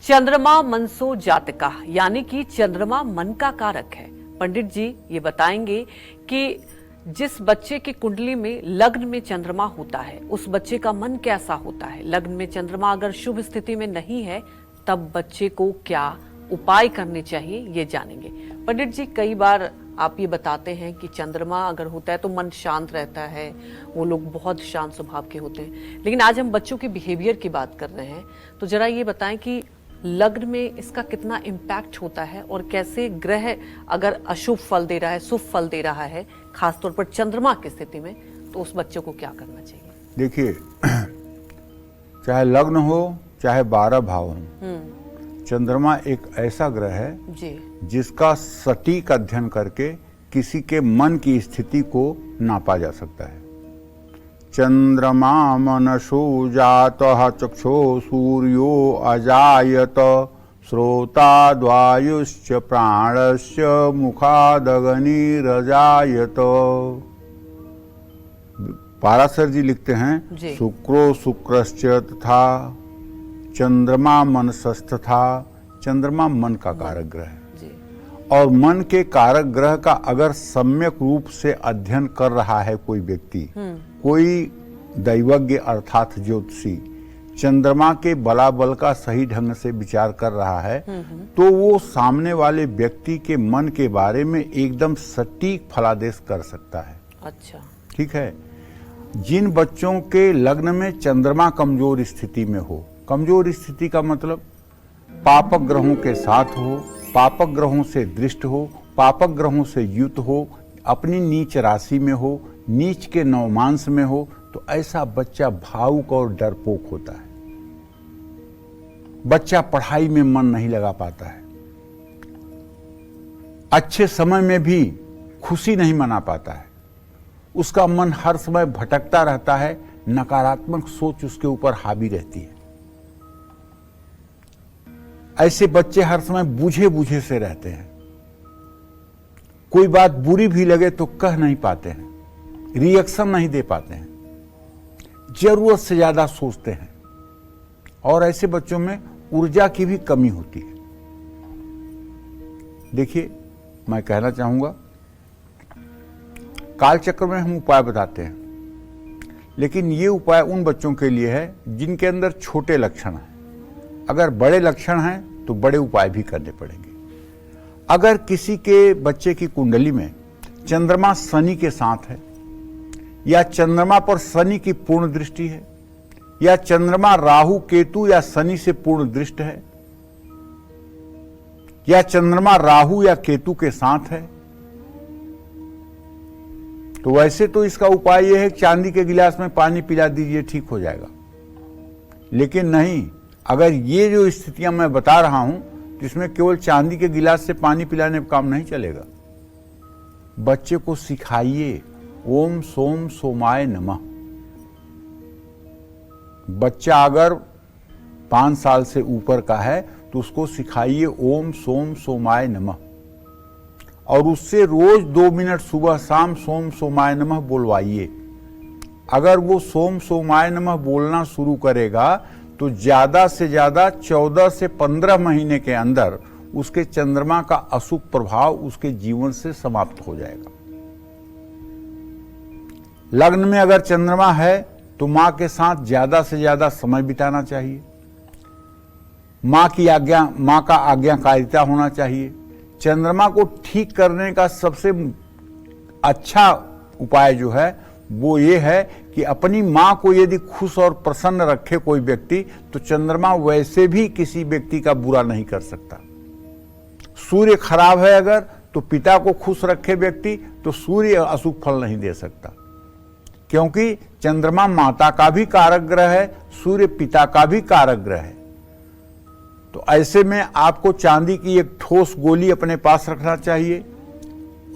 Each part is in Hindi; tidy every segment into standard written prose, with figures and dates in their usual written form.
चंद्रमा मनसो जातका यानी कि चंद्रमा मन का कारक है। पंडित जी ये बताएंगे कि जिस बच्चे की कुंडली में लग्न में चंद्रमा होता है उस बच्चे का मन कैसा होता है। लग्न में चंद्रमा अगर शुभ स्थिति में नहीं है तब बच्चे को क्या उपाय करने चाहिए ये जानेंगे। पंडित जी कई बार आप ये बताते हैं कि चंद्रमा अगर होता है तो मन शांत रहता है, वो लोग बहुत शांत स्वभाव के होते हैं, लेकिन आज हम बच्चों के बिहेवियर की बात कर रहे हैं, तो जरा ये बताएं कि लग्न में इसका कितना इम्पैक्ट होता है और कैसे ग्रह अगर अशुभ फल दे रहा है, शुभ फल दे रहा है, खासतौर पर चंद्रमा की स्थिति में, तो उस बच्चे को क्या करना चाहिए। देखिए, चाहे लग्न हो चाहे 12 भाव हो, चंद्रमा एक ऐसा ग्रह है जी जिसका सटीक अध्ययन करके किसी के मन की स्थिति को नापा जा सकता है। चंद्रमा मनसो जातः चक्षो सूर्यो अजायत श्रोताद्वायुश्च प्राणस्य मुखादग्निरजायत। पाराशर जी लिखते हैं शुक्रो शुक्रश्च तथा चंद्रमा मनसस्थ था। चंद्रमा मन का कारक ग्रह है और मन के कारक ग्रह का अगर सम्यक रूप से अध्ययन कर रहा है कोई व्यक्ति, कोई दैवज्ञ अर्थात ज्योतिषी चंद्रमा के बलाबल का सही ढंग से विचार कर रहा है, तो वो सामने वाले व्यक्ति के मन के बारे में एकदम सटीक फलादेश कर सकता है। अच्छा, ठीक है। जिन बच्चों के लग्न में चंद्रमा कमजोर स्थिति में हो, कमजोर स्थिति का मतलब पापक ग्रहों के साथ हो, पापक ग्रहों से दृष्ट हो, पापक ग्रहों से युत हो, अपनी नीच राशि में हो, नीच के नवमांश में हो, तो ऐसा बच्चा भावुक और डरपोक होता है। बच्चा पढ़ाई में मन नहीं लगा पाता है, अच्छे समय में भी खुशी नहीं मना पाता है, उसका मन हर समय भटकता रहता है, नकारात्मक सोच उसके ऊपर हावी रहती है। ऐसे बच्चे हर समय बूझे बूझे से रहते हैं, कोई बात बुरी भी लगे तो कह नहीं पाते हैं, रिएक्शन नहीं दे पाते हैं, जरूरत से ज्यादा सोचते हैं और ऐसे बच्चों में ऊर्जा की भी कमी होती है। देखिए, मैं कहना चाहूंगा, कालचक्र में हम उपाय बताते हैं, लेकिन ये उपाय उन बच्चों के लिए है जिनके अंदर छोटे लक्षण हैं। अगर बड़े लक्षण हैं तो बड़े उपाय भी करने पड़ेंगे। अगर किसी के बच्चे की कुंडली में चंद्रमा शनि के साथ है, या चंद्रमा पर शनि की पूर्ण दृष्टि है, या चंद्रमा राहु केतु या शनि से पूर्ण दृष्ट है, या चंद्रमा राहु या केतु के साथ है, तो वैसे तो इसका उपाय यह है कि चांदी के गिलास में पानी पिला दीजिए, ठीक हो जाएगा। लेकिन नहीं, अगर ये जो स्थितियां मैं बता रहा हूं तो इसमें केवल चांदी के गिलास से पानी पिलाने का काम नहीं चलेगा। बच्चे को सिखाइए ओम सोम सोमाय नमः। बच्चा अगर 5 साल से ऊपर का है तो उसको सिखाइए ओम सोम सोमाय नमः, और उससे रोज 2 मिनट सुबह शाम सोम सोमाय नमः बोलवाइए। अगर वो सोम सोमाय नमः बोलना शुरू करेगा तो ज्यादा से ज्यादा 14 से 15 महीने के अंदर उसके चंद्रमा का अशुभ प्रभाव उसके जीवन से समाप्त हो जाएगा। लग्न में अगर चंद्रमा है तो मां के साथ ज्यादा से ज्यादा समय बिताना चाहिए, मां का आज्ञाकारिता होना चाहिए। चंद्रमा को ठीक करने का सबसे अच्छा उपाय जो है वो ये है कि अपनी मां को यदि खुश और प्रसन्न रखे कोई व्यक्ति, तो चंद्रमा वैसे भी किसी व्यक्ति का बुरा नहीं कर सकता। सूर्य खराब है अगर, तो पिता को खुश रखे व्यक्ति तो सूर्य अशुभ फल नहीं दे सकता, क्योंकि चंद्रमा माता का भी कारक ग्रह है, सूर्य पिता का भी कारक ग्रह है। तो ऐसे में आपको चांदी की एक ठोस गोली अपने पास रखना चाहिए,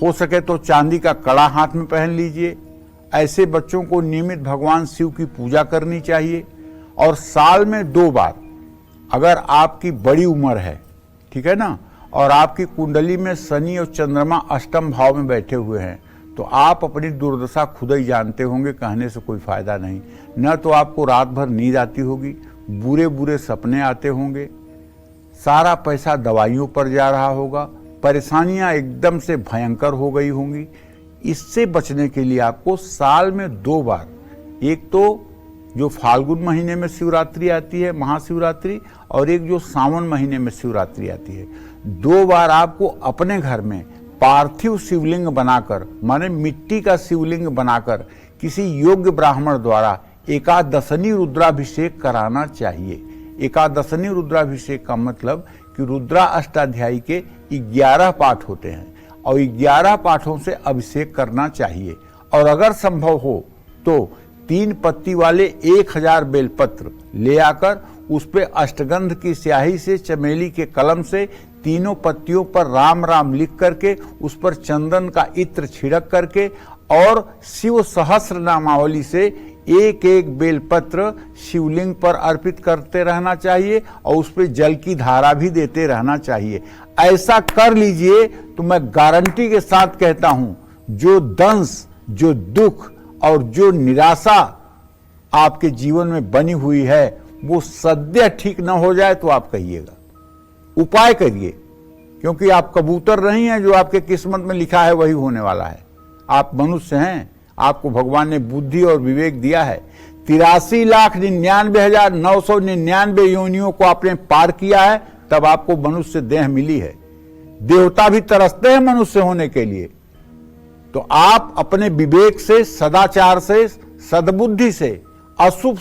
हो सके तो चांदी का कड़ा हाथ में पहन लीजिए। ऐसे बच्चों को नियमित भगवान शिव की पूजा करनी चाहिए, और साल में 2 बार, अगर आपकी बड़ी उम्र है, ठीक है ना, और आपकी कुंडली में शनि और चंद्रमा अष्टम भाव में बैठे हुए हैं, तो आप अपनी दुर्दशा खुद ही जानते होंगे, कहने से कोई फायदा नहीं। न तो आपको रात भर नींद आती होगी, बुरे बुरे सपने आते होंगे, सारा पैसा दवाइयों पर जा रहा होगा, परेशानियां एकदम से भयंकर हो गई होंगी। इससे बचने के लिए आपको साल में 2 बार, एक तो जो फाल्गुन महीने में शिवरात्रि आती है महाशिवरात्रि, और एक जो सावन महीने में शिवरात्रि आती है, 2 बार आपको अपने घर में पार्थिव शिवलिंग बनाकर, माने मिट्टी का शिवलिंग बनाकर किसी योग्य ब्राह्मण द्वारा एकादशनी रुद्राभिषेक कराना चाहिए। एकादशनी रुद्राभिषेक का मतलब कि रुद्रा अष्टाध्यायी के 11 पाठ होते हैं और 11 पाठों से अभिषेक करना चाहिए। और अगर संभव हो तो 3 पत्ती वाले 1000 बेलपत्र ले आकर उस पे अष्टगंध की स्याही से, चमेली के कलम से तीनों पत्तियों पर राम राम लिख करके, उस पर चंदन का इत्र छिड़क करके और शिव सहस्र नामावली से एक एक बेलपत्र शिवलिंग पर अर्पित करते रहना चाहिए और उस पर जल की धारा भी देते रहना चाहिए। ऐसा कर लीजिए तो मैं गारंटी के साथ कहता हूं, जो दंश, जो दुख और जो निराशा आपके जीवन में बनी हुई है वो सद्य ठीक न हो जाए तो आप कहिएगा, उपाय करिए, क्योंकि आप कबूतर नहीं हैं, जो आपके किस्मत में लिखा है वही होने वाला है। आप मनुष्य हैं, आपको भगवान ने बुद्धि और विवेक दिया है। 83,99,999 योनियों को आपने पार किया है, तब आपको मनुष्य देह मिली है। देवता भी तरसते हैं मनुष्य होने के लिए। तो आप अपने विवेक से, सदाचार से, सद्बुद्धि से अशुभ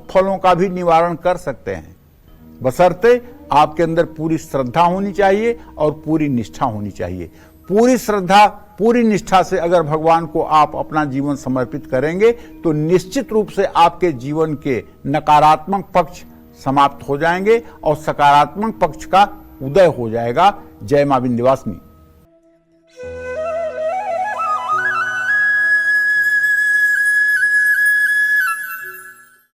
फलों का भी निवारण कर सकते हैं, बशर्ते आपके अंदर पूरी श्रद्धा होनी चाहिए और पूरी निष्ठा होनी चाहिए। पूरी श्रद्धा, पूरी निष्ठा से अगर भगवान को आप अपना जीवन समर्पित करेंगे तो निश्चित रूप से आपके जीवन के नकारात्मक पक्ष समाप्त हो जाएंगे और सकारात्मक पक्ष का उदय हो जाएगा। जय मां विंध्यवासिनी।